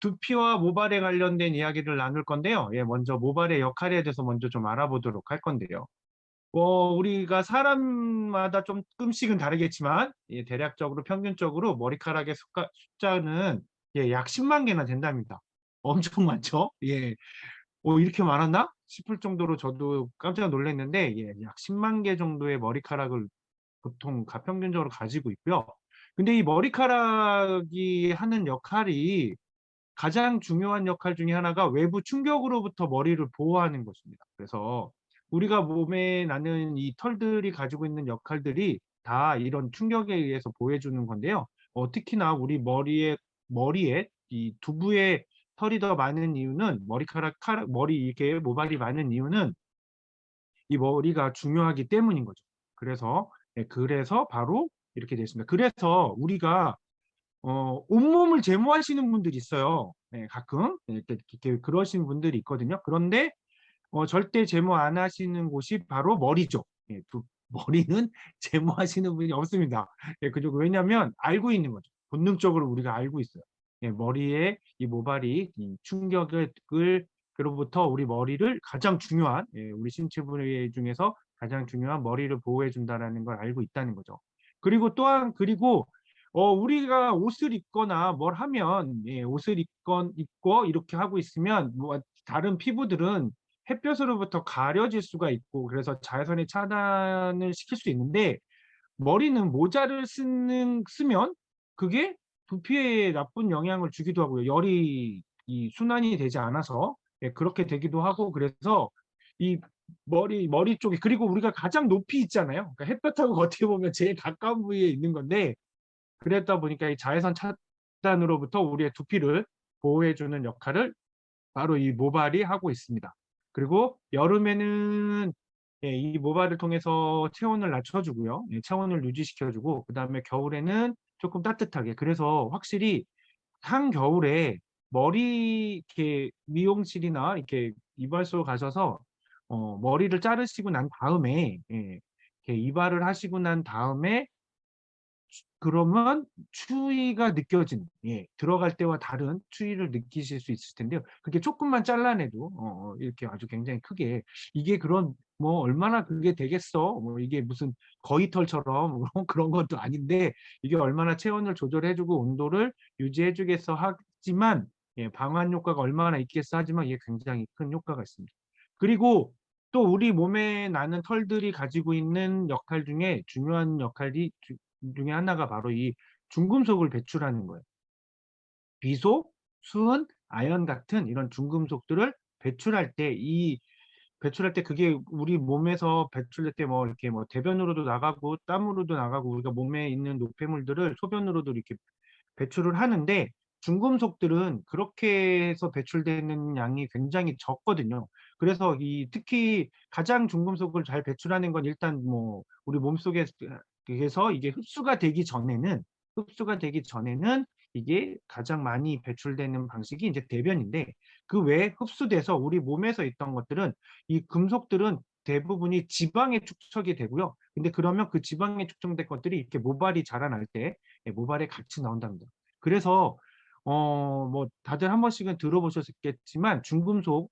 두피와 모발에 관련된 이야기를 나눌 건데요. 예, 먼저 모발의 역할에 대해서 먼저 좀 알아보도록 할 건데요. 우리가 사람마다 좀 조금씩은 다르겠지만, 예, 대략적으로 평균적으로 머리카락의 숫자는 예, 약 10만 개나 된답니다. 엄청 많죠? 예. 이렇게 많았나? 싶을 정도로 저도 깜짝 놀랐는데, 예, 약 10만 개 정도의 머리카락을 보통 가평균적으로 가지고 있고요. 근데 이 머리카락이 하는 역할이 가장 중요한 역할 중에 하나가 외부 충격으로부터 머리를 보호하는 것입니다. 그래서 우리가 몸에 나는 이 털들이 가지고 있는 역할들이 다 이런 충격에 의해서 보호해 주는 건데요. 특히나 우리 머리에 이 두부에 털이 더 많은 이유는 머리 이렇게 모발이 많은 이유는 이 머리가 중요하기 때문인 거죠. 그래서 예, 그래서 바로 이렇게 되어 있습니다. 그래서 우리가 온몸을 제모하시는 분들이 있어요. 네, 가끔 이렇게 그러신 분들이 있거든요. 그런데 절대 제모 안 하시는 곳이 바로 머리죠. 예, 머리는 제모하시는 분이 없습니다. 예, 그리고 왜냐하면 알고 있는 거죠. 본능적으로 우리가 알고 있어요. 예, 머리에 이 모발이 이 충격을 그로부터 우리 머리를 가장 중요한 예, 우리 신체 부위 중에서 가장 중요한 머리를 보호해 준다라는 걸 알고 있다는 거죠. 그리고 또한 우리가 옷을 입거나 뭘 하면 예, 옷을 입고 이렇게 하고 있으면 뭐 다른 피부들은 햇볕으로부터 가려질 수가 있고 그래서 자외선의 차단을 시킬 수 있는데 머리는 모자를 쓰면 그게 두피에 나쁜 영향을 주기도 하고요. 열이 이 순환이 되지 않아서 예, 그렇게 되기도 하고 그래서 이 머리 쪽에 그리고 우리가 가장 높이 있잖아요. 그러니까 햇볕하고 어떻게 보면 제일 가까운 부위에 있는 건데 그랬다 보니까 이 자외선 차단으로부터 우리의 두피를 보호해 주는 역할을 바로 이 모발이 하고 있습니다. 그리고 여름에는 예, 이 모발을 통해서 체온을 낮춰주고요. 예, 체온을 유지시켜주고 그다음에 겨울에는 조금 따뜻하게. 그래서 확실히 한겨울에 머리 이렇게 미용실이나 이렇게 이발소 가셔서 머리를 자르시고 난 다음에 예, 이렇게 이발을 하시고 난 다음에 그러면 추위가 느껴지는 예 들어갈 때와 다른 추위를 느끼실 수 있을 텐데요. 그게 조금만 잘라내도 이렇게 아주 굉장히 크게 이게 그런 뭐 얼마나 그게 되겠어. 뭐 이게 무슨 거위털처럼 그런 것도 아닌데 이게 얼마나 체온을 조절해 주고 온도를 유지해 주겠어 하지만 예 방한 효과가 얼마나 있겠어 하지만 이게 굉장히 큰 효과가 있습니다. 그리고 또 우리 몸에 나는 털들이 가지고 있는 역할 중에 중요한 역할이 중에 하나가 바로 이 중금속을 배출하는 거예요. 비소, 수은, 아연 같은 이런 중금속들을 배출할 때 그게 우리 몸에서 배출될 때 뭐 이렇게 뭐 대변으로도 나가고 땀으로도 나가고 우리가 몸에 있는 노폐물들을 소변으로도 이렇게 배출을 하는데 중금속들은 그렇게 해서 배출되는 양이 굉장히 적거든요. 그래서 특히 가장 중금속을 잘 배출하는 건 일단 뭐 우리 몸속에서 이게 흡수가 되기 전에는 이게 가장 많이 배출되는 방식이 이제 대변인데 그 외에 흡수돼서 우리 몸에서 있던 것들은 이 금속들은 대부분이 지방에 축적이 되고요. 근데 그러면 그 지방에 축적된 것들이 이렇게 모발이 자라날 때 예, 모발에 같이 나온답니다. 그래서 뭐 다들 한 번씩은 들어보셨겠지만 중금속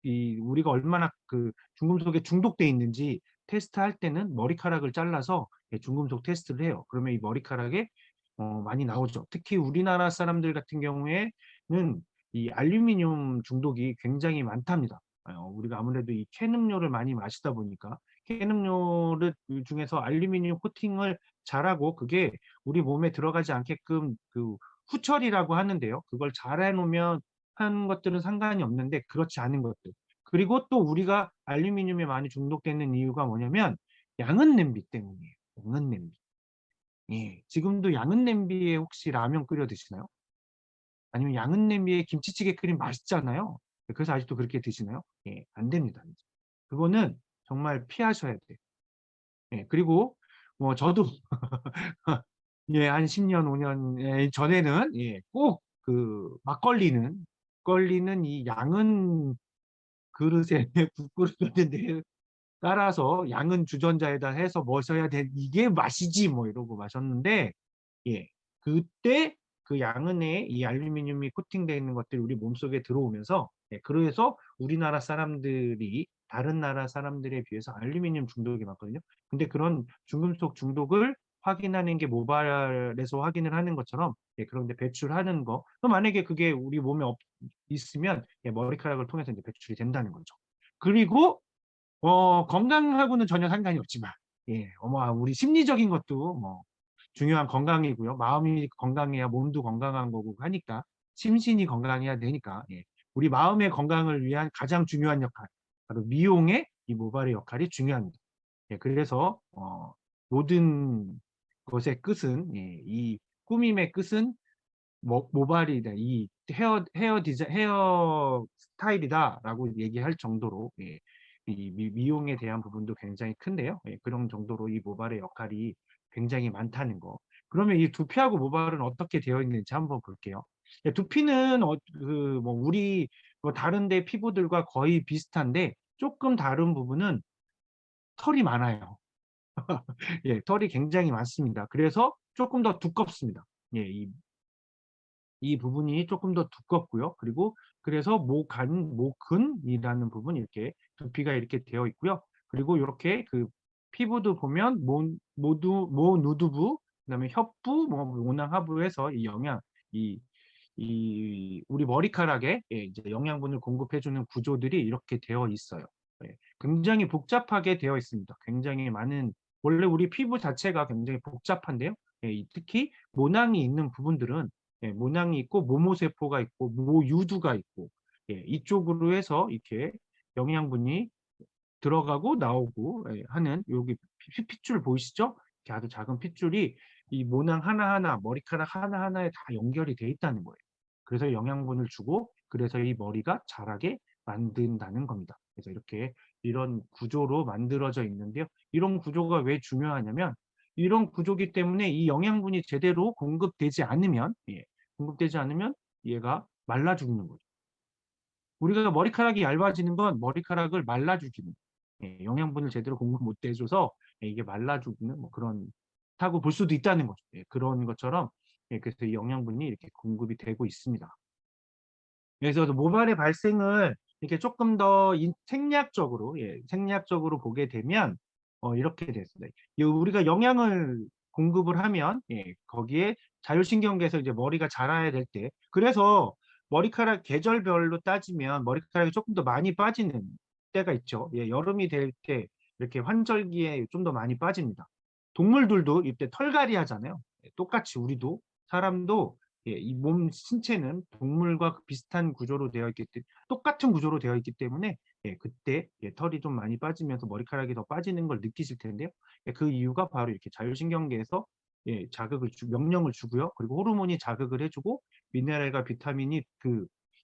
우리가 얼마나 그 중금속에 중독돼 있는지 테스트할 때는 머리카락을 잘라서 예, 중금속 테스트를 해요. 그러면 이 머리카락에 많이 나오죠. 특히 우리나라 사람들 같은 경우에는 이 알루미늄 중독이 굉장히 많답니다. 우리가 아무래도 이 캔 음료를 많이 마시다 보니까 캔 음료를 그 중에서 알루미늄 코팅을 잘하고 그게 우리 몸에 들어가지 않게끔 그 후처리라고 하는데요. 그걸 잘 해놓으면 한 것들은 상관이 없는데 그렇지 않은 것들. 그리고 또 우리가 알루미늄에 많이 중독되는 이유가 뭐냐면 양은 냄비 때문이에요. 양은 냄비. 예. 지금도 양은 냄비에 혹시 라면 끓여 드시나요? 아니면 양은 냄비에 김치찌개 끓이면 맛있잖아요. 그래서 아직도 그렇게 드시나요? 예. 안 됩니다. 이제. 그거는 정말 피하셔야 돼요. 예. 그리고 뭐 저도 예, 한 10년, 5년 전에는 예, 꼭 그 막걸리는 이 양은 그릇에 국그릇인데 따라서 양은 주전자에다 해서 마셔야 돼. 이게 맛이지 뭐 이러고 마셨는데 예. 그때 그 양은에 이 알루미늄이 코팅되어 있는 것들이 우리 몸속에 들어오면서 그래서 우리나라 사람들이 다른 나라 사람들에 비해서 알루미늄 중독이 많거든요. 근데 그런 중금속 중독을 확인하는 게 모발에서 확인을 하는 것처럼 그런데 배출하는 거. 또 만약에 그게 우리 몸에 있으면 머리카락을 통해서 이제 배출이 된다는 거죠. 그리고 건강하고는 전혀 상관이 없지만 우리 심리적인 것도 뭐 중요한 건강이고요. 마음이 건강해야 몸도 건강한 거고 하니까 심신이 건강해야 되니까 우리 마음의 건강을 위한 가장 중요한 역할 바로 미용의 이 모발의 역할이 중요합니다. 그래서 모든 것의 끝은 이 꾸밈의 끝은 모발이다. 이 헤어 스타일이다라고 얘기할 정도로 이 미용에 대한 부분도 굉장히 큰데요. 그런 정도로 이 모발의 역할이 굉장히 많다는 거. 그러면 이 두피하고 모발은 어떻게 되어 있는지 한번 볼게요. 두피는 뭐 우리 뭐 다른 데 피부들과 거의 비슷한데 조금 다른 부분은 털이 많아요. 털이 굉장히 많습니다. 그래서 조금 더 두껍습니다. 이 부분이 조금 더 두껍고요. 그리고 그래서 모근이라는 부분이 이렇게 두피가 이렇게 되어 있고요. 그리고 이렇게 그 피부도 보면 모누두부, 그다음에 협부, 뭐 모낭하부 해서 이 우리 머리카락에 이제 영양분을 공급해주는 구조들이 이렇게 되어 있어요. 굉장히 복잡하게 되어 있습니다. 굉장히 많은 원래 우리 피부 자체가 굉장히 복잡한데요. 특히 모낭이 있는 부분들은 모낭이 있고 모모세포가 있고 모유두가 있고 이쪽으로 해서 이렇게 영양분이 들어가고 나오고 하는 여기 핏줄 보이시죠? 이렇게 아주 작은 핏줄이 이 모낭 하나하나 머리카락 하나하나에 다 연결이 돼 있다는 거예요. 그래서 영양분을 주고 그래서 이 머리가 자라게 만든다는 겁니다. 그래서 이렇게 이런 구조로 만들어져 있는데요. 이런 구조가 왜 중요하냐면 이런 구조기 때문에 이 영양분이 제대로 공급되지 않으면 얘가 말라 죽는 거죠. 우리가 머리카락이 얇아지는 건 머리카락을 말라 죽이는 영양분을 제대로 공급 못 해줘서 이게 말라 죽는 뭐 그런 타고 볼 수도 있다는 거죠. 그런 것처럼 그래서 이 영양분이 이렇게 공급이 되고 있습니다. 그래서 모발의 발생을 이렇게 조금 더 생략적으로 보게 되면 이렇게 됐습니다. 우리가 영양을 공급을 하면 거기에 자율신경계에서 이제 머리가 자라야 될 때 그래서 머리카락 계절별로 따지면 머리카락이 조금 더 많이 빠지는 때가 있죠. 여름이 될 때 이렇게 환절기에 좀 더 많이 빠집니다. 동물들도 이때 털갈이 하잖아요. 똑같이 우리도 사람도 이 몸 신체는 동물과 비슷한 구조로 되어 있기 때문에 똑같은 구조로 되어 있기 때문에 그때 털이 좀 많이 빠지면서 머리카락이 더 빠지는 걸 느끼실 텐데요. 그 이유가 바로 이렇게 자율신경계에서 명령을 주고요. 그리고 호르몬이 자극을 해주고 미네랄과 비타민이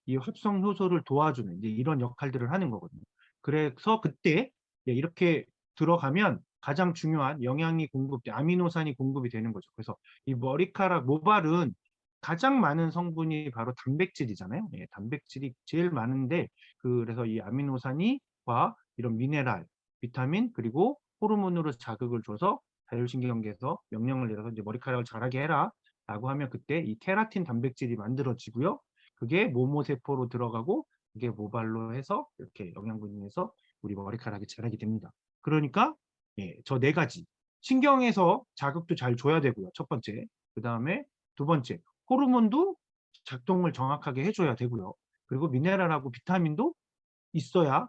이 합성 효소를 도와주는 이제 이런 역할들을 하는 거거든요. 그래서 그때 이렇게 들어가면 가장 중요한 아미노산이 공급이 되는 거죠. 그래서 이 모발은 가장 많은 성분이 바로 단백질이잖아요. 단백질이 제일 많은데 그래서 이 아미노산과 이런 미네랄, 비타민 그리고 호르몬으로 자극을 줘서 자율신경계에서 명령을 내려서 이제 머리카락을 자라게 해라 라고 하면 그때 이 케라틴 단백질이 만들어지고요. 그게 모모세포로 들어가고 그게 모발로 해서 이렇게 영양분이 해서 우리 머리카락이 자라게 됩니다. 그러니까 저 네 가지 신경에서 자극도 잘 줘야 되고요. 첫 번째. 그 다음에 두 번째 호르몬도 작동을 정확하게 해줘야 되고요. 그리고 미네랄하고 비타민도 있어야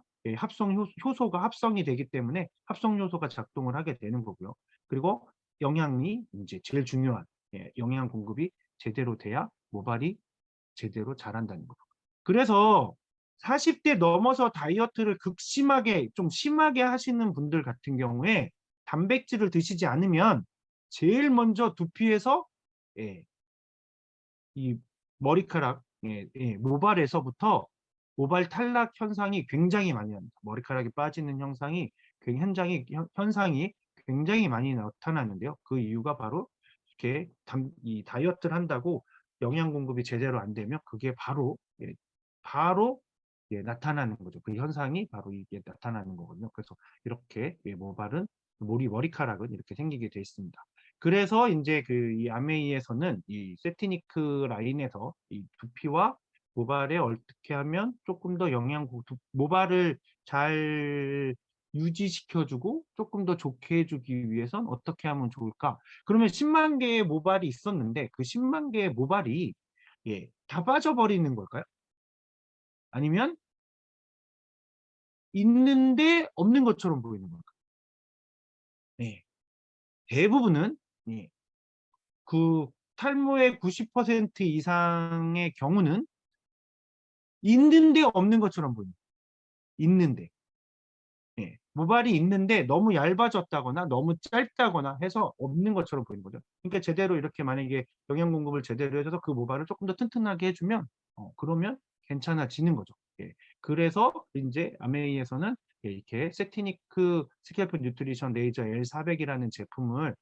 효소가 합성이 되기 때문에 합성 요소가 작동을 하게 되는 거고요. 그리고 영양이 이제 제일 중요한 영양 공급이 제대로 돼야 모발이 제대로 자란다는 거죠. 그래서 40대 넘어서 다이어트를 좀 심하게 하시는 분들 같은 경우에 단백질을 드시지 않으면 제일 먼저 두피에서 이 머리카락, 모발에서부터 모발 탈락 현상이 굉장히 많이 납니다. 머리카락이 빠지는 현상이 굉장히 많이 나타나는데요. 그 이유가 바로 이렇게 이 다이어트를 한다고 영양 공급이 제대로 안 되면 그게 바로 나타나는 거죠. 그 현상이 바로 이게 나타나는 거거든요. 그래서 이렇게 머리카락은 이렇게 생기게 돼 있습니다. 그래서 인제 이 아메이에서는 이 세티니크 라인에서 이 두피와 모발에 어떻게 하면 쪼끔 더 모발을 잘 유지시켜 주고 쪼끔 더 좋게 해 주기 위해선 어떻게 하면 좋을까? 그러면 10만 개의 모발이 있었는데 그 10만 개의 모발이 다 빠져버리는 걸까요? 아니면 있는데 없는 것처럼 보이는 걸까요? 예. 대부분은 예 그 탈모의 90% 이상의 경우는 있는데 없는 것처럼 보입니다. 있는데. 예. 모발이 있는데 너무 얇아졌다거나 너무 짧다거나 해서 없는 것처럼 보이는 거죠. 그러니까 제대로 이렇게 만약에 영양 공급을 제대로 해 줘서 그 모발을 쪼끔 더 튼튼하게 해 주면 그러면 괜찮아지는 거죠. 예. 그래서 인제 아메이에서는 이렇게 세티니크 스캘프 뉴트리션 레이저 L400 이라는 제품을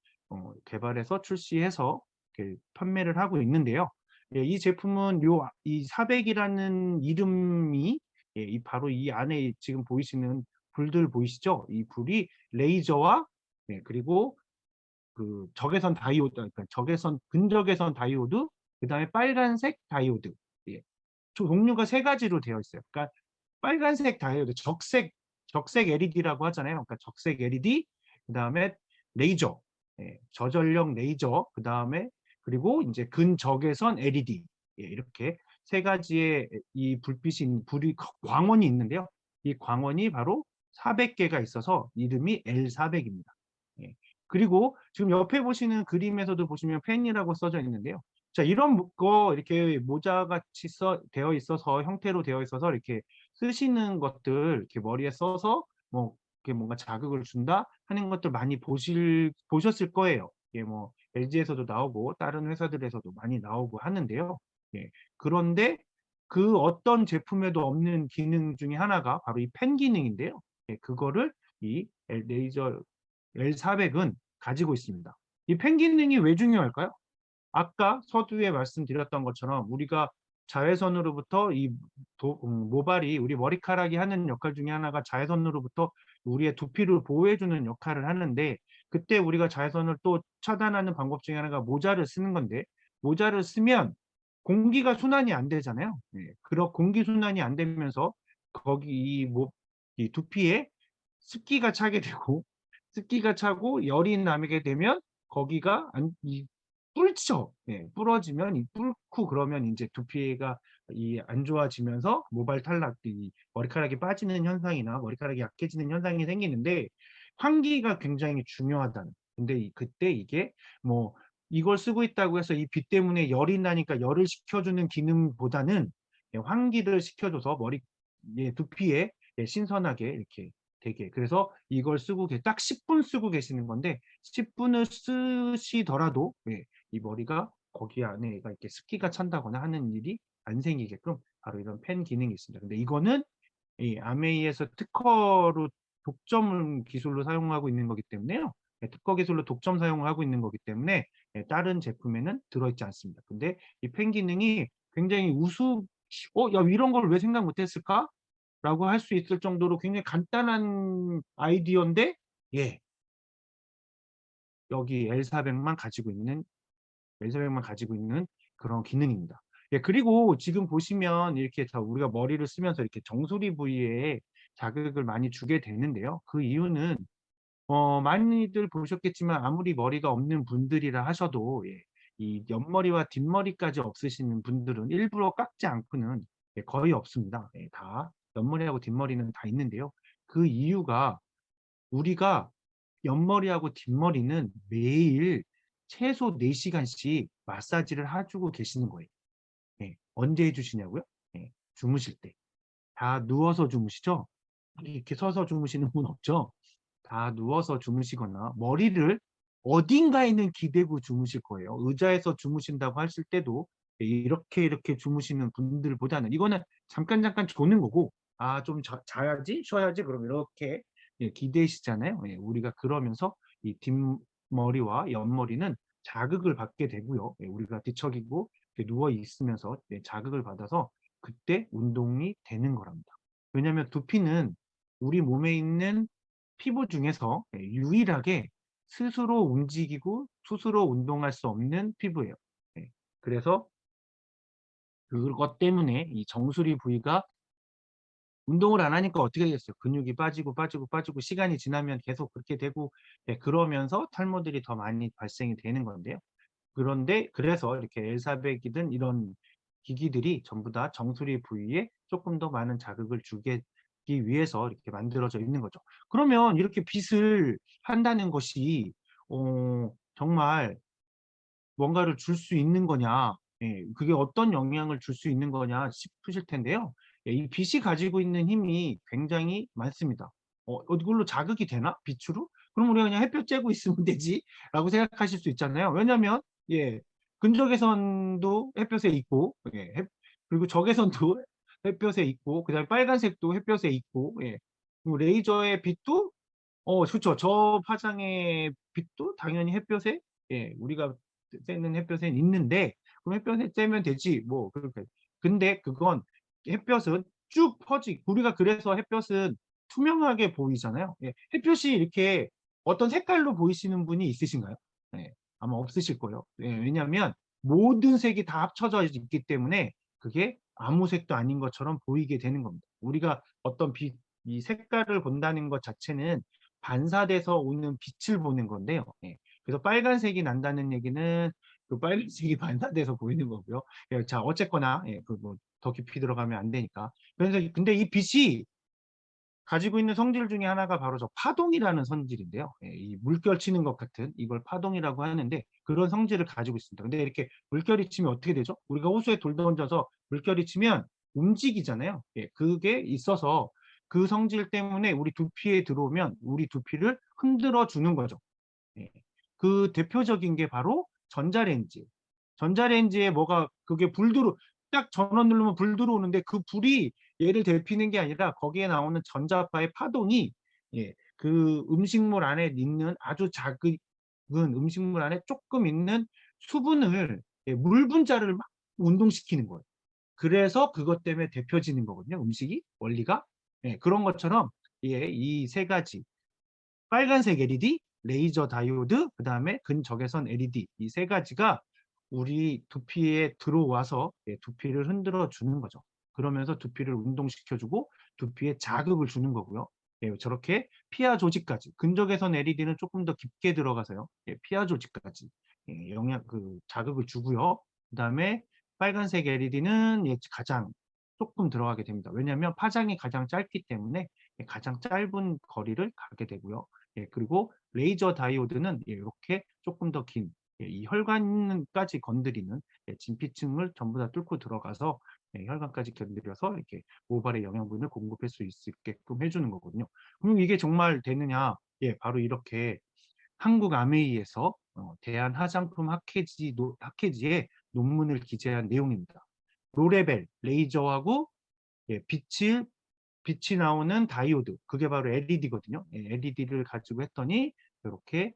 개발해서 출시해서 이렇게 판매를 하고 있는데요. 예, 이 제품은 이 400 이라는 이름이 이 바로 이 안에 지금 보이시는 불들 보이시죠? 이 불이 레이저와 그리고 그 적외선 다이오드, 그러니까 근적외선 다이오드, 그다음에 빨간색 다이오드. 예. 종류가 세 가지로 되어 있어요. 그러니까 빨간색 다이오드, 적색 LED라고 하잖아요. 그러니까 적색 LED, 그다음에 레이저, 저전력 레이저, 그다음에 그리고 인제 근적외선 LED, 이렇게 세 가지의 이 불이 광원이 있는데요. 이 광원이 바로 400 개가 있어서 이름이 L400 입니다. 예. 그리고 지금 옆에 보시는 그림에서도 보시면 펜이라고 써져 있는데요. 자, 이런 이렇게 모자같이 되어 있어서 형태로 되어 있어서 이렇게 쓰시는 것들 이렇게 머리에 써서 뭐 이렇게 뭔가 자극을 준다 하는 것들 많이 보셨을 거예요. 이게 뭐 LG에서도 나오고 다른 회사들에서도 많이 나오고 하는데요. 예. 그런데 그 어떤 제품에도 없는 기능 중에 하나가 바로 이 펜 기능인데요. 예, 그거를 이 레이저 L400은 가지고 있습니다. 이 펜 기능이 왜 중요할까요? 아까 서두에 말씀드렸던 것처럼 우리가 자외선으로부터 모발이 우리 머리카락이 하는 역할 중에 하나가 자외선으로부터 우리의 두피를 보호해 주는 역할을 하는데, 그때 우리가 자외선을 또 차단하는 방법 중에 하나가 모자를 쓰는 건데, 모자를 쓰면 공기가 순환이 안 되잖아요. 예. 공기 순환이 안 되면서 거기 이 두피에 습기가 차게 되고 습기가 차고 열이 나게 되면 거기가 안 이 불죠. 예. 불어지면 불고 그러면 인제 두피가 안 좋아지면서 모발 탈락, 이 머리카락이 빠지는 현상이나 머리카락이 약해지는 현상이 생기는데, 환기가 굉장히 중요하다는. 근데 그때 이게 뭐 이걸 쓰고 있다고 해서 이 빛 때문에 열이 나니까 열을 식혀주는 기능보다는 환기를 시켜줘서 두피에 신선하게 이렇게 되게. 그래서 이걸 쓰고 딱 10분 쓰고 계시는 건데 10분을 쓰시더라도 이 머리가 거기 안에가 이렇게 습기가 찬다거나 하는 일이 안 생기게끔 바로 이런 팬 기능이 있습니다. 근데 이거는 이 아메이에서 특허로 독점 기술로 사용하고 있는 거기 때문에요. 특허 기술로 독점 사용을 하고 있는 거기 때문에 다른 제품에는 들어있지 않습니다. 근데 이 펜 기능이 굉장히 야, 이런 걸 왜 생각 못 했을까?'라고 할 수 있을 정도로 굉장히 간단한 아이디어인데 예 여기 L400만 가지고 있는 그런 기능입니다. 예, 그리고 지금 보시면 이렇게 우리가 머리를 쓰면서 이렇게 정수리 부위에 자극을 많이 주게 되는데요. 그 이유는 많이들 보셨겠지만 아무리 머리가 없는 분들이라 하셔도 이 옆머리와 뒷머리까지 없으시는 분들은 일부러 깎지 않고는 거의 없습니다. 예, 다 옆머리하고 뒷머리는 다 있는데요. 그 이유가 우리가 옆머리하고 뒷머리는 매일 최소 4 시간씩 마사지를 해 주고 계시는 거예요. 예. 언제 해 주시냐고요? 예. 주무실 때. 다 누워서 주무시죠? 이렇게 서서 주무시는 분 없죠? 다 누워서 주무시거나 머리를 어딘가에는 기대고 주무실 거예요. 의자에서 주무신다고 하실 때도 이렇게 주무시는 분들보다는 이거는 잠깐 조는 거고 '아 좀 자야지. 쉬어야지.' 그럼 이렇게 기대시잖아요. 예. 우리가 그러면서 이 뒷머리와 옆머리는 자극을 받게 되고요. 예. 우리가 뒤척이고 이렇게 누워 있으면서 자극을 받아서 그때 운동이 되는 거랍니다. 왜냐하면 두피는 우리 몸에 있는 피부 중에서 유일하게 스스로 움직이고 스스로 운동할 수 없는 피부예요. 예. 그래서 그것 때문에 이 정수리 부위가 운동을 안 하니까 어떻게 되겠어요. 근육이 빠지고, 빠지고, 빠지고 시간이 지나면 계속 그렇게 되고, 예, 그러면서 탈모들이 더 많이 발생이 되는 건데요. 그런데 그래서 이렇게 엘사백이든 이런 기기들이 전부 다 정수리 부위에 조금 더 많은 자극을 주기 위해서 이렇게 만들어져 있는 거죠. 그러면 이렇게 빗을 한다는 것이 정말 뭔가를 줄 수 있는 거냐, 예, 그게 어떤 영향을 줄 수 있는 거냐 싶으실 텐데요. 예, 이 빛이 가지고 있는 힘이 굉장히 많습니다. 이걸로 자극이 되나? 빛으로? 그럼 우리가 그냥 햇볕 쬐고 있으면 되지라고 생각하실 수 있잖아요. 왜냐하면 예, 근적외선도 햇볕에 있고, 예, 그리고 적외선도 햇볕에 있고, 그다음에 빨간색도 햇볕에 있고, 예, 그리고 레이저의 빛도 그렇죠. 저 파장의 빛도 당연히 햇볕에, 예, 우리가 쬐는 햇볕에 있는데, 그럼 햇볕에 쬐면 되지 뭐 그렇게. 근데 그건 햇볕은 쭉 퍼지, 우리가 그래서 햇볕은 투명하게 보이잖아요. 예, 햇볕이 이렇게 어떤 색깔로 보이시는 분이 있으신가요? 예, 아마 없으실 거예요. 예, 왜냐하면 모든 색이 다 합쳐져 있기 때문에 그게 아무 색도 아닌 것처럼 보이게 되는 겁니다. 우리가 어떤 빛, 이 색깔을 본다는 것 자체는 반사돼서 오는 빛을 보는 건데요. 예. 그래서 빨간색이 난다는 얘기는 그 빨간색이 반사돼서 보이는 거고요. 예, 자, 어쨌거나, 예, 그 뭐 더 깊이 들어가면 안 되니까. 그래서 근데 이 빛이 가지고 있는 성질 중에 하나가 바로 저 파동이라는 성질인데요. 예, 이 물결 치는 것 같은 이걸 파동이라고 하는데, 그런 성질을 가지고 있습니다. 근데 이렇게 물결이 치면 어떻게 되죠? 우리가 호수에 돌 던져서 물결이 치면 움직이잖아요. 예, 그게 있어서 그 성질 때문에 우리 두피에 들어오면 우리 두피를 흔들어 주는 거죠. 예. 그 대표적인 게 바로 전자레인지. 전자레인지에 뭐가 그게 불 들어, 딱 전원 누르면 불 들어오는데 그 불이 얘를 데피는 게 아니라 거기에 나오는 전자파의 파동이, 예, 그 음식물 안에 있는 아주 작은 음식물 안에 조금 있는 수분을, 예, 물 분자를 막 운동시키는 거예요. 그래서 그것 때문에 데펴지는 거거든요. 음식이 원리가. 예, 그런 것처럼, 예, 이 세 가지, 빨간색 LED, 레이저 다이오드, 그다음에 근적외선 LED, 이 세 가지가 우리 두피에 들어와서, 예, 두피를 흔들어 주는 거죠. 그러면서 두피를 운동시켜주고 두피에 자극을 주는 거고요. 예, 저렇게 피하 조직까지, 근적외선 LED는 조금 더 깊게 들어가서요. 예, 피하 조직까지, 예, 자극을 주고요. 그다음에 빨간색 LED는 예, 가장 조금 들어가게 됩니다. 왜냐하면 파장이 가장 짧기 때문에, 예, 가장 짧은 거리를 가게 되고요. 예, 그리고 레이저 다이오드는, 예, 이렇게 조금 더 긴, 예, 이 혈관까지 건드리는, 예, 진피층을 전부 다 뚫고 들어가서, 예, 혈관까지 건드려서 이렇게 모발의 영양분을 공급할 수 있게끔 해주는 거거든요. 그럼 이게 정말 되느냐? 예, 바로 이렇게 한국 아메이에서 대한화장품 학회지에 논문을 기재한 내용입니다. 로레벨 레이저하고, 예, 빛이 나오는 다이오드, 그게 바로 LED거든요. 예, LED를 가지고 했더니 이렇게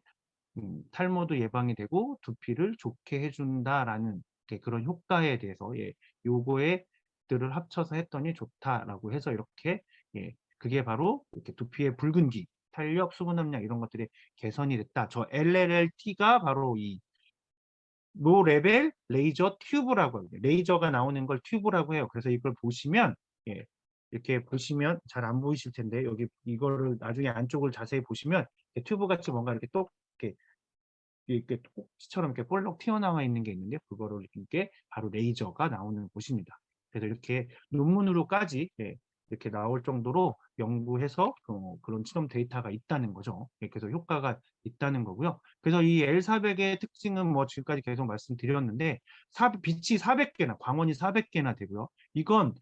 탈모도 예방이 되고 두피를 좋게 해준다라는, 그런 효과에 대해서, 예, 요거에 들을 합쳐서 했더니 좋다라고 해서 이렇게, 예, 그게 바로 이렇게 두피의 붉은기, 탄력, 수분 함량 이런 것들이 개선이 됐다. 저 LLLT가 바로 이 로 레벨 레이저 튜브라고 해요. 레이저가 나오는 걸 튜브라고 해요. 그래서 이걸 보시면, 예, 이렇게 보시면 잘 안 보이실 텐데, 여기 이거를 나중에 안쪽을 자세히 보시면 튜브 같이 뭔가 이렇게 또 이렇게 꼭지처럼 이렇게 볼록 튀어나와 있는 게 있는데, 그거를 이렇게 바로 레이저가 나오는 곳입니다. 그래서 이렇게 논문으로까지, 예, 이렇게 나올 정도로 연구해서 그런 실험 데이터가 있다는 거죠. 예, 그래서 효과가 있다는 거고요. 그래서 이 L400의 특징은 뭐 지금까지 계속 말씀드렸는데, 빛이 400개나, 광원이 400개나 되고요. 이건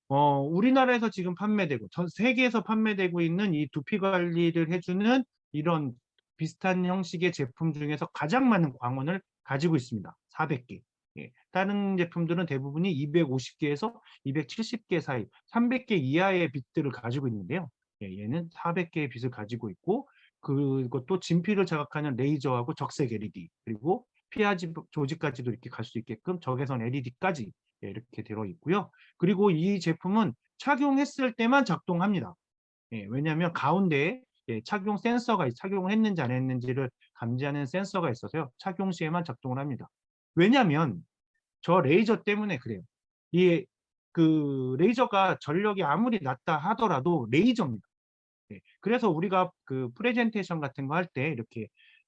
우리나라에서 지금 판매되고 전 세계에서 판매되고 있는 이 두피 관리를 해주는 이런 비슷한 형식의 제품 중에서 가장 많은 광원을 가지고 있습니다. 400개. 예. 다른 제품들은 대부분이 250개에서 270개 사이, 300개 이하의 빛들을 가지고 있는데요. 예, 얘는 400개의 빛을 가지고 있고, 그것도 진피를 자극하는 레이저하고 적색 LED, 그리고 피하 조직까지도 이렇게 갈 수 있게끔 적외선 LED까지, 예, 이렇게 들어 있고요. 그리고 이 제품은 착용했을 때만 작동합니다. 예, 왜냐하면 가운데에, 예, 착용 센서가 착용을 했는지 안 했는지를 감지하는 센서가 있어서요. 착용 시에만 작동을 합니다. 왜냐하면 저 레이저 때문에 그래요. 이 그 레이저가 전력이 아무리 낮다 하더라도 레이저입니다. 네. 그래서 우리가 그 프레젠테이션 같은 거 할 때 이렇게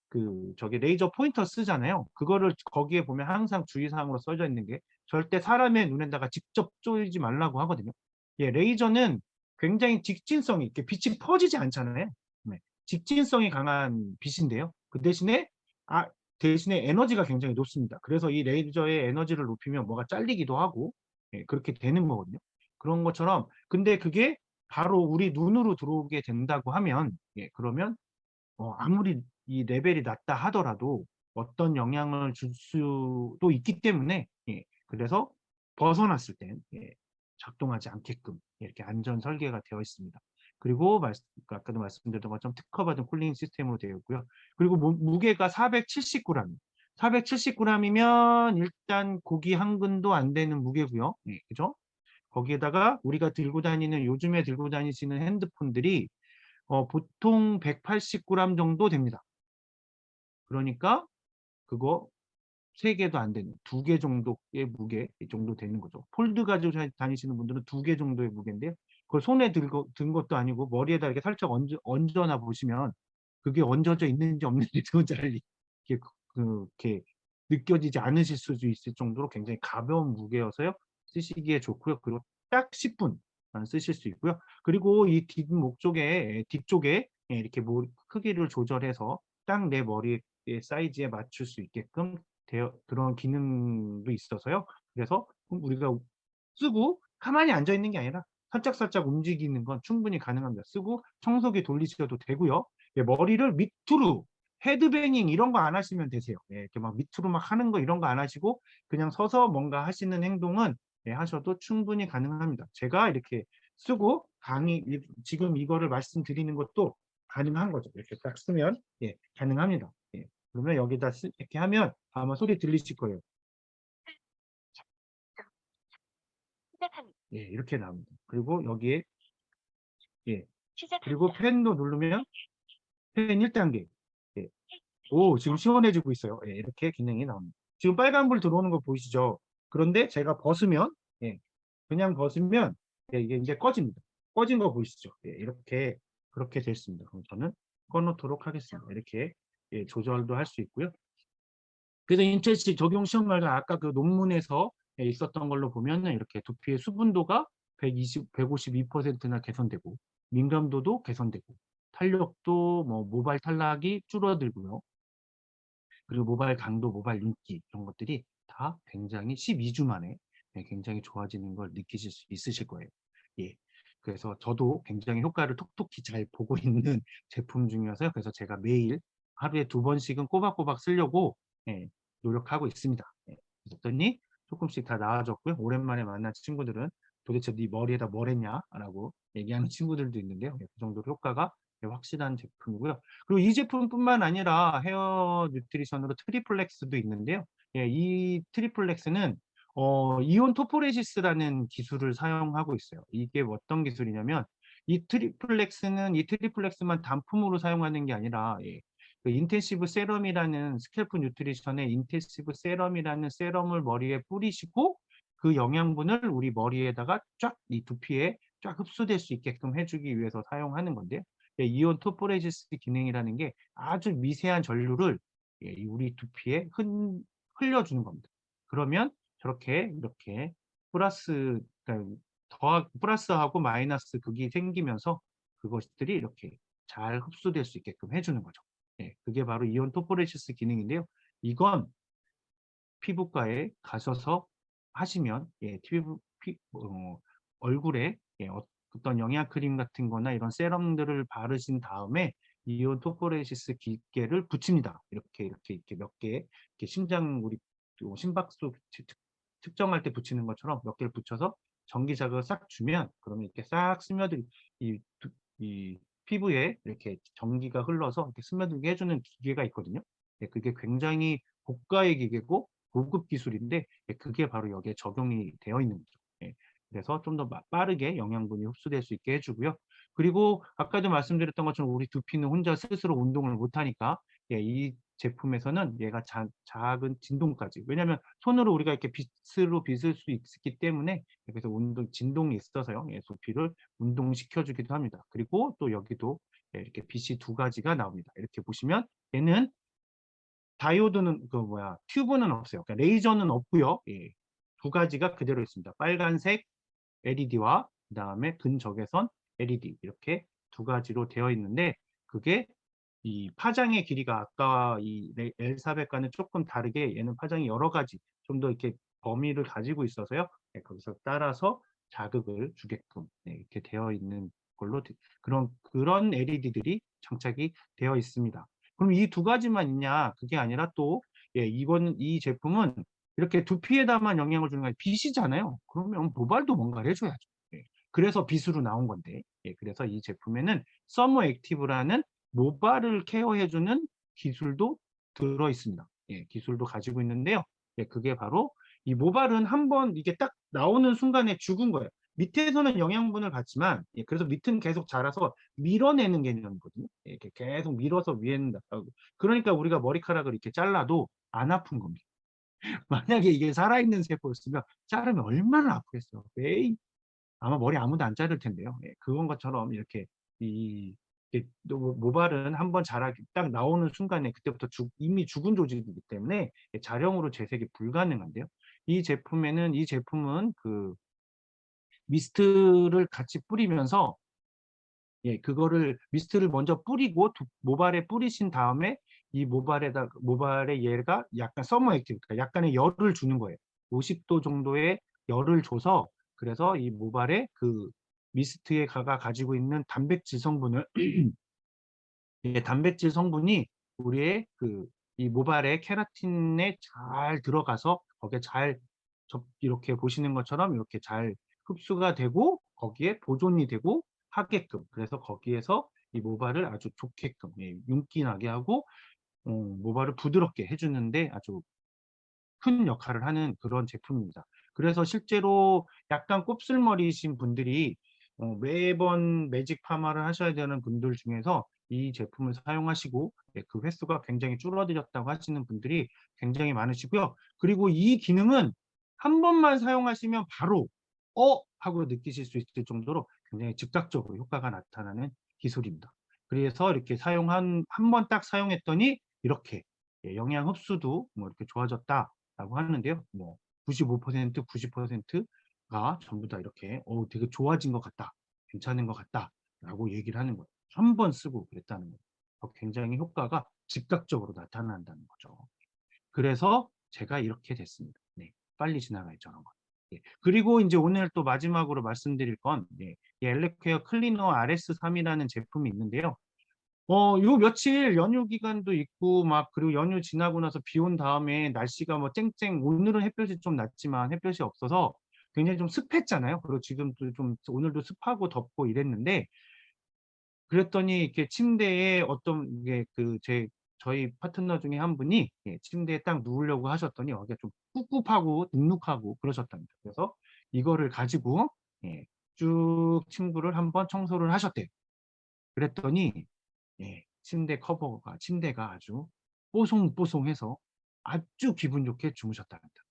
그 저기 레이저 포인터 쓰잖아요. 그거를 거기에 보면 항상 주의사항으로 써져 있는 게 절대 사람의 눈에다가 직접 쏘지 말라고 하거든요. 예, 레이저는 굉장히 직진성이 있게 빛이 퍼지지 않잖아요. 네. 직진성이 강한 빛인데요. 그 대신에 대신에 에너지가 굉장히 높습니다. 그래서 이 레이저의 에너지를 높이면 뭐가 잘리기도 하고 예, 그렇게 되는 거거든요. 그런 것처럼 근데 그게 바로 우리 눈으로 들어오게 된다고 하면 예, 그러면 아무리 이 레벨이 낮다 하더라도 어떤 영향을 줄 수도 있기 때문에 예, 그래서 벗어났을 땐 예, 작동하지 않게끔 이렇게 안전 설계가 되어 있습니다. 그리고 아까도 말씀드렸던 것처럼 특허받은 쿨링 시스템으로 되어 있고요. 그리고 무게가 470g. 470g이면 일단 고기 한 근도 안 되는 무게고요. 예, 그죠? 거기에다가 우리가 들고 다니는 요즘에 들고 다니시는 핸드폰들이 보통 180g 정도 됩니다. 그러니까 그거 3개도 안 되는 2개 정도의 무게 이 정도 되는 거죠. 폴드 가지고 다니시는 분들은 2개 정도의 무게인데요. 그걸 손에 든 것도 아니고 머리에다 이렇게 살짝 얹어놔 보시면 그게 얹어져 있는지 없는지 잘 이렇게 그렇게 느껴지지 않으실 수도 있을 정도로 굉장히 가벼운 무게여서요. 쓰시기에 좋고요. 그리고 딱 10분만 쓰실 수 있고요. 그리고 이 뒷목 쪽에 뒤쪽에 예, 이렇게 크기를 조절해서 딱 내 머리의 사이즈에 맞출 수 있게끔 그런 기능도 있어서요. 그래서 우리가 쓰고 가만히 앉아 있는 게 아니라 살짝살짝 움직이는 건 충분히 가능합니다. 쓰고 청소기 돌리셔도 되고요. 예, 머리를 밑으로 헤드뱅잉 이런 거 안 하시면 되세요. 예, 이렇게 막 밑으로 막 하는 거 이런 거 안 하시고 그냥 서서 뭔가 하시는 행동은 예, 하셔도 충분히 가능합니다. 제가 이렇게 쓰고 지금 이거를 말씀드리는 것도 가능한 거죠. 이렇게 딱 쓰면 예, 가능합니다. 예. 그러면 여기다 이렇게 하면 아마 소리 들리실 거예요. 예, 이렇게 나옵니다. 그리고 여기에 예, 그리고 펜도 누르면 펜 1단계. 예. 오, 지금 시원해지고 있어요. 예, 이렇게 기능이 나옵니다. 지금 빨간불 들어오는 거 보이시죠? 그런데 제가 벗으면 예, 그냥 벗으면 예, 이게 이제 꺼집니다. 꺼진 거 보이시죠? 예, 이렇게 그렇게 됐습니다. 그럼 저는 꺼놓도록 하겠습니다. 이렇게 예, 조절도 할 수 있고요. 그래서 인체시 적용 시험을 아까 그 논문에서 예, 있었던 걸로 보면은 이렇게 두피의 수분도가 152%나 개선되고 민감도도 개선되고 탄력도 뭐 모발 탈락이 줄어들고요. 그리고 모발 강도, 모발 윤기 이런 것들이 다 굉장히 12주 만에 예, 굉장히 좋아지는 걸 느끼실 수 있으실 거예요. 예. 그래서 저도 굉장히 효과를 톡톡히 잘 보고 있는 제품 중이어서요. 그래서 제가 매일 하루에 2번씩은 꼬박꼬박 쓰려고 예, 노력하고 있습니다. 예. 그랬더니 조금씩 다 나아졌고요. 오랜만에 만난 친구들은 도대체 네 머리에다 뭘 했냐라고 얘기하는 친구들도 있는데요. 예, 그 정도로 효과가 예, 확실한 제품이고요. 그리고 이 제품뿐만 아니라 헤어 뉴트리션으로 트리플렉스도 있는데요. 예, 이 트리플렉스는 이온 토포레시스라는 기술을 사용하고 있어요. 이게 어떤 기술이냐면 이 트리플렉스만 단품으로 사용하는 게 아니라 예, 그 인텐시브 세럼이라는 스캘프 뉴트리션의 인텐시브 세럼이라는 세럼을 머리에 뿌리시고 그 영양분을 우리 머리에다가 쫙 이 두피에 쫙 흡수될 수 있게끔 해주기 위해서 사용하는 건데요. 예, 이온 토포레시스 기능이라는 게 아주 미세한 전류를 예, 우리 두피에 흘려주는 겁니다. 그러면 저렇게 이렇게 그러니까 플러스하고 마이너스 극이 생기면서 그것들이 이렇게 잘 흡수될 수 있게끔 해주는 거죠. 예, 그게 바로 이온 토포레시스 기능인데요. 이건 피부과에 가셔서 하시면 예, 얼굴에 예, 어떤 영양 크림 같은 거나 이런 세럼들을 바르신 다음에 이온 토포레시스 기계를 붙입니다. 이렇게 몇 개, 이렇게 심장 우리 심박수 측정할 때 붙이는 것처럼 몇 개를 붙여서 전기 자극을 싹 주면 그러면 이렇게 싹 스며들 이, 이 피부에 이렇게 전기가 흘러서 이렇게 스며들게 해주는 기계가 있거든요. 예, 그게 굉장히 고가의 기계고 고급 기술인데 예, 그게 바로 여기에 적용이 되어 있는 거죠. 예, 그래서 좀 더 빠르게 영양분이 흡수될 수 있게 해주고요. 그리고 아까도 말씀드렸던 것처럼 우리 두피는 혼자 스스로 운동을 못하니까 이 제품에서는 얘가 작은 진동까지, 왜냐하면 손으로 우리가 이렇게 빗으로 빗을 수 있기 때문에, 그래서 진동이 있어서요. 두피를 운동시켜 주기도 합니다. 그리고 또 여기도 이렇게 빛이 두 가지가 나옵니다. 이렇게 보시면 얘는 다이오드는 튜브는 없어요. 그러니까 레이저는 없고요. 두 가지가 그대로 있습니다. 빨간색 LED와 그다음에 근적외선 LED, 이렇게 두 가지로 되어 있는데, 그게 이 파장의 길이가 아까 이 L400과는 조금 다르게, 얘는 파장이 여러 가지 좀 더 이렇게 범위를 가지고 있어서요. 거기서 따라서 자극을 주게끔 이렇게 되어 있는 걸로, 그런 LED들이 장착이 되어 있습니다. 그럼 이 두 가지만 있냐? 그게 아니라 또 이 제품은 이렇게 두피에다만 영향을 주는 게 아니라 빛이잖아요. 그러면 모발도 뭔가를 해줘야죠. 그래서 빛으로 나온 건데, 그래서 이 제품에는 서머 액티브라는 모발을 케어해주는 기술도 들어 있습니다. 기술도 가지고 있는데요. 그게 바로, 이 모발은 한번 이게 딱 나오는 순간에 죽은 거예요. 밑에서는 영양분을 받지만, 그래서 밑은 계속 자라서 밀어내는 개념이거든요. 이렇게 계속 밀어서 위에는 나가고. 그러니까 우리가 머리카락을 이렇게 잘라도 안 아픈 겁니다. 만약에 이게 살아있는 세포였으면 자르면 얼마나 아프겠어요. 매일 아마 머리 아무도 안 자를 텐데요. 그건 것처럼 이렇게 모발은 한번 자라기 딱 나오는 순간에 그때부터 이미 죽은 조직이기 때문에 자력으로 재색이 불가능한데요. 이 제품은 그 미스트를 같이 뿌리면서, 그거를 미스트를 먼저 뿌리고 모발에 뿌리신 다음에 이 모발에 얘가 약간 서머 액티브, 그러니까 약간의 열을 주는 거예요. 50도 정도의 열을 줘서, 그래서 이 모발에 그 미스트에 가지고 있는 단백질 성분을 단백질 성분이 우리의 이 모발의 케라틴에 잘 들어가서 거기에 잘 이렇게 보시는 것처럼 이렇게 잘 흡수가 되고 거기에 보존이 되고 하게끔, 그래서 거기에서 이 모발을 아주 좋게끔 윤기 나게 하고 모발을 부드럽게 해주는데 아주 큰 역할을 하는 그런 제품입니다. 그래서 실제로 약간 곱슬머리이신 분들이 매번 매직 파마를 하셔야 되는 분들 중에서 이 제품을 사용하시고 그 횟수가 굉장히 줄어들었다고 하시는 분들이 굉장히 많으시고요. 그리고 이 기능은 한 번만 사용하시면 바로 하고 느끼실 수 있을 정도로 굉장히 즉각적으로 효과가 나타나는 기술입니다. 그래서 이렇게 한 번 딱 사용했더니 이렇게 영양 흡수도 뭐 이렇게 좋아졌다 라고 하는데요. 뭐 95%, 90%가 전부 다 이렇게 되게 좋아진 것 같다, 괜찮은 것 같다 라고 얘기를 하는 거예요. 한 번 쓰고 그랬다는 거예요. 굉장히 효과가 즉각적으로 나타난다는 거죠. 그래서 제가 이렇게 됐습니다. 빨리 지나가요, 저런 거. 그리고 이제 오늘 또 마지막으로 말씀드릴 건, 이 엘레퀘어 클리너 RS3이라는 제품이 있는데요. 요 며칠 연휴 기간도 있고 그리고 연휴 지나고 나서 비 온 다음에 날씨가 뭐 쨍쨍, 오늘은 햇볕이 좀 났지만 햇볕이 없어서 굉장히 좀 습했잖아요. 그리고 지금도 좀 오늘도 습하고 덥고 이랬는데, 그랬더니 이렇게 침대에 이게 저희 파트너 중에 한 분이 침대에 딱 누우려고 하셨더니 여기가 좀 꿉꿉하고 눅눅하고 그러셨답니다. 그래서 이거를 가지고 쭉 침구를 한번 청소를 하셨대요. 그랬더니 침대가 아주 뽀송뽀송해서 아주 기분 좋게 주무셨답니다.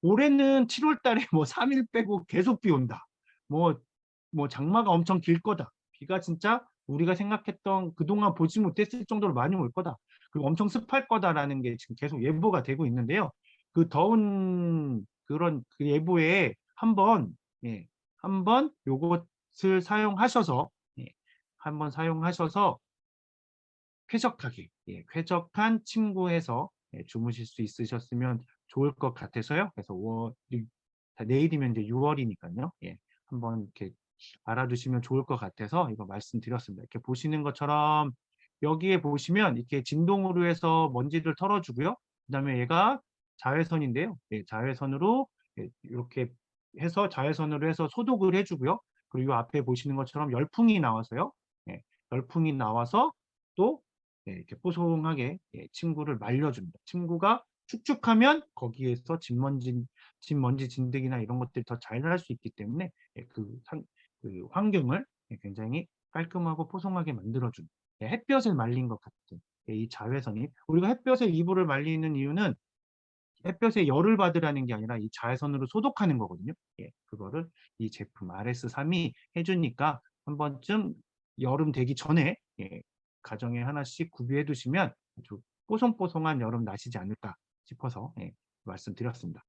올해는 7월 달에 뭐 3일 빼고 계속 비 온다. 뭐, 장마가 엄청 길 거다. 비가 진짜 우리가 생각했던 그동안 보지 못했을 정도로 많이 올 거다. 그리고 엄청 습할 거다라는 게 지금 계속 예보가 되고 있는데요. 그 더운 그런 그 예보에 한번 요것을 사용하셔서, 한번 사용하셔서 쾌적한 침구에서 주무실 수 있으셨으면 좋을 것 같아서요. 그래서 내일이면 이제 6월이니까요. 한번 이렇게 알아두시면 좋을 것 같아서 이거 말씀드렸습니다. 이렇게 보시는 것처럼 여기에 보시면 이렇게 진동으로 해서 먼지를 털어주고요. 그다음에 얘가 자외선인데요. 자외선으로 이렇게 해서 소독을 해주고요. 그리고 앞에 보시는 것처럼 열풍이 나와서요. 열풍이 나와서 또 이렇게 뽀송하게 침구를 말려줍니다. 침구가 축축하면 거기에서 진먼지 진드기나 이런 것들이 더 잘 날 수 있기 때문에 그 환경을 굉장히 깔끔하고 뽀송하게 만들어줍니다. 햇볕을 말린 것 같은 예, 이 자외선이 우리가 햇볕에 이불을 말리는 이유는 햇볕에 열을 받으라는 게 아니라 이 자외선으로 소독하는 거거든요. 예, 그거를 이 제품 RS3이 해 주니까 한 번쯤 여름 되기 전에 예, 가정에 하나씩 구비해 두시면 아주 뽀송뽀송한 여름 나시지 않을까 싶어서 예, 말씀드렸습니다.